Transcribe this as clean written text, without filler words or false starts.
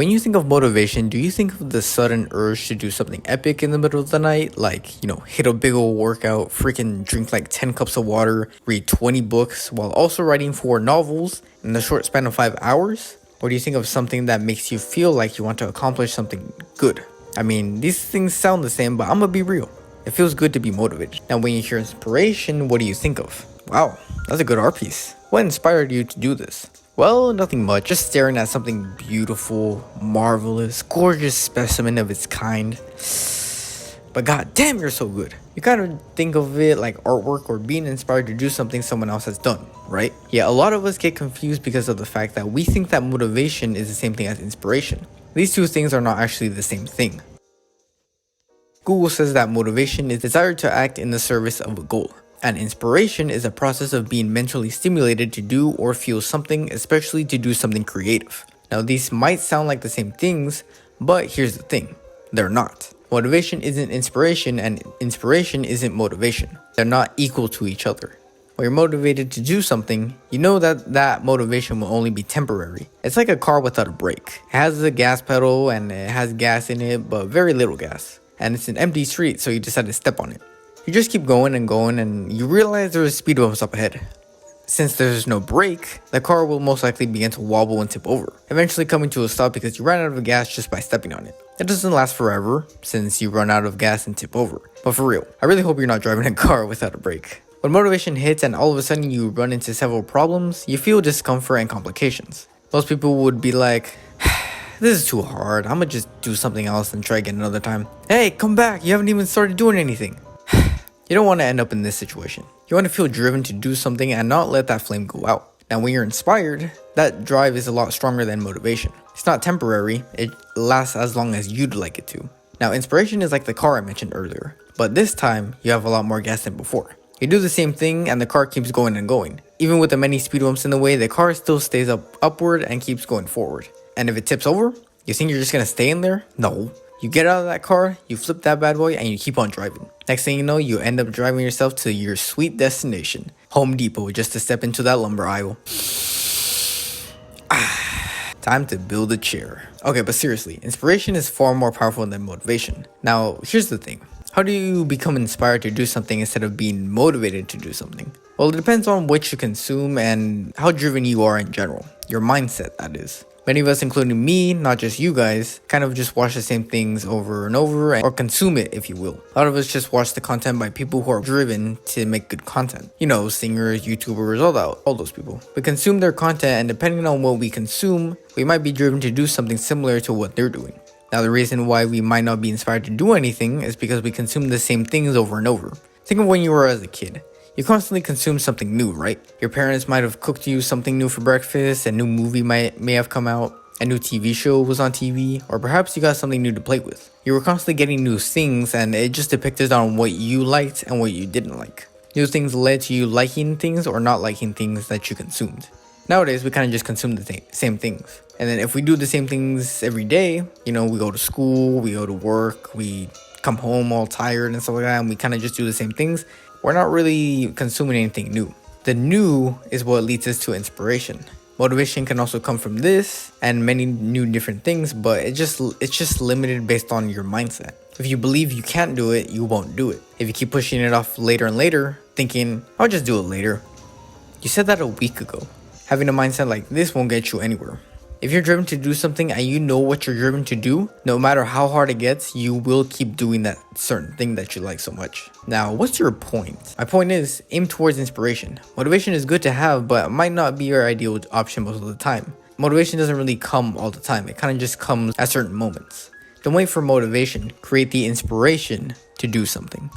When you think of motivation, do you think of the sudden urge to do something epic in the middle of the night? Like, hit a big old workout, freaking drink like 10 cups of water, read 20 books, while also writing 4 novels in the short span of 5 hours? Or do you think of something that makes you feel like you want to accomplish something good? I mean, these things sound the same, but I'm gonna be real. It feels good to be motivated. Now, when you hear inspiration, what do you think of? Wow, that's a good art piece. What inspired you to do this? Well, nothing much, just staring at something beautiful, marvelous, gorgeous specimen of its kind. But god damn, you're so good. You kind of think of it like artwork or being inspired to do something someone else has done, right? Yeah, a lot of us get confused because of the fact that we think that motivation is the same thing as inspiration. These two things are not actually the same thing. Google says that motivation is desire to act in the service of a goal. And inspiration is a process of being mentally stimulated to do or feel something, especially to do something creative. Now, these might sound like the same things, but here's the thing. They're not. Motivation isn't inspiration, and inspiration isn't motivation. They're not equal to each other. When you're motivated to do something, you know that motivation will only be temporary. It's like a car without a brake. It has a gas pedal and it has gas in it, but very little gas. And it's an empty street, so you decide to step on it. You just keep going and you realize there's speed bumps up ahead. Since there's no brake, the car will most likely begin to wobble and tip over, eventually coming to a stop because you ran out of gas just by stepping on it. It doesn't last forever, since you run out of gas and tip over. But for real, I really hope you're not driving a car without a brake. When motivation hits and all of a sudden you run into several problems, you feel discomfort and complications. Most people would be like, this is too hard, I'm gonna just do something else and try again another time. Hey, come back, you haven't even started doing anything. You don't want to end up in this situation. You want to feel driven to do something and not let that flame go out. Now, when you're inspired, that drive is a lot stronger than motivation. It's not temporary, it lasts as long as you'd like it to. Now, inspiration is like the car I mentioned earlier, but this time, you have a lot more gas than before. You do the same thing and the car keeps going and going. Even with the many speed bumps in the way, the car still stays upward and keeps going forward. And if it tips over, you think you're just gonna stay in there? No. You get out of that car, you flip that bad boy, and you keep on driving. Next thing you know, you end up driving yourself to your sweet destination, Home Depot, just to step into that lumber aisle. Time to build a chair. Okay, but seriously, inspiration is far more powerful than motivation. Now, here's the thing. How do you become inspired to do something instead of being motivated to do something? Well, it depends on what you consume and how driven you are in general. Your mindset, that is. Many of us, including me, not just you guys, kind of just watch the same things over and over, or consume it, if you will. A lot of us just watch the content by people who are driven to make good content. Singers, YouTubers, all those people. We consume their content, and depending on what we consume, we might be driven to do something similar to what they're doing. Now, the reason why we might not be inspired to do anything is because we consume the same things over and over. Think of when you were as a kid. You constantly consume something new, right? Your parents might have cooked you something new for breakfast, a new movie may have come out, a new TV show was on TV, or perhaps you got something new to play with. You were constantly getting new things, and it just depicted on what you liked and what you didn't like. New things led to you liking things or not liking things that you consumed. Nowadays, we kind of just consume the same things. And then if we do the same things every day, we go to school, we go to work, we come home all tired and stuff like that, and we kind of just do the same things, we're not really consuming anything new. The new is what leads us to inspiration. Motivation can also come from this and many new different things, but it's just limited based on your mindset. If you believe you can't do it, you won't do it. If you keep pushing it off later and later, thinking, I'll just do it later. You said that a week ago. Having a mindset like this won't get you anywhere. If you're driven to do something and you know what you're driven to do, no matter how hard it gets, you will keep doing that certain thing that you like so much. Now, what's your point? My point is, aim towards inspiration. Motivation is good to have, but it might not be your ideal option most of the time. Motivation doesn't really come all the time. It kind of just comes at certain moments. Don't wait for motivation. Create the inspiration to do something.